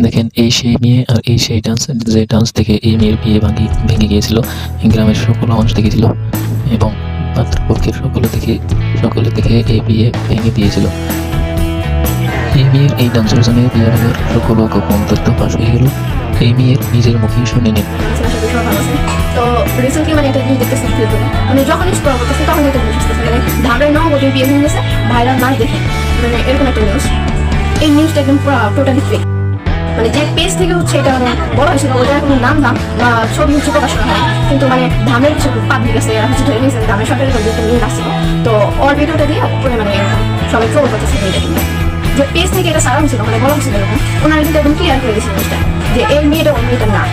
দেখেন এই সেই মেয়ে আর এই সেই ডান্স, যে ডান্স থেকে এই মেয়ের বিয়ে ভেঙে গিয়েছিল। গ্রামের সকল মানুষ দেখেছিল এবং পাত্রপক্ষের সকলে দেখে এই বিয়ে ভেঙে দিয়েছিল। এই মেয়ের এই ডান্সের জন্য বিয়ে হওয়ার সকল গোপন তথ্য ফাঁস হয়ে গেল। এই মেয়ের নিজের মুখেই শুনে নিন। তো রিসেন্টলি মানে একটা জিনিস দেখতেছি ফেসবুকে, মানে যখন স্ক্রল করতেছি তখন একটা জিনিস আসতেছে, মানে ধামের নববধূর বিয়ে হয়ে গেছে ভাইরাল মাস দেখে, মানে এরকম একটা নিউজ। এই নিউজটা একদম পুরো টোটালি ফেক। মানে যে পেজ থেকে হচ্ছে এটা মানে বলা হয়েছিল ওটার কোনো নাম বা ছবি হচ্ছে প্রকাশ করা হয়, কিন্তু মানে ধামের কিছু পাবলিক আছে এরা হচ্ছে ধরে নিয়েছে ধামের সরকারি একটা নিউজ আসছিল, তো ওর ভিডিওটা দিয়ে উপরে মানে সবাই ট্রোল করতেছে মেয়েটাকে নিয়ে। যে পেজ থেকে এটা সারা হয়েছিল, মানে বলা হয়েছিল এরকম, ওনারা কিন্তু একদম ক্লিয়ার করে দিয়েছে জিনিসটা যে এই মেয়েটা ওই মেয়েটা না।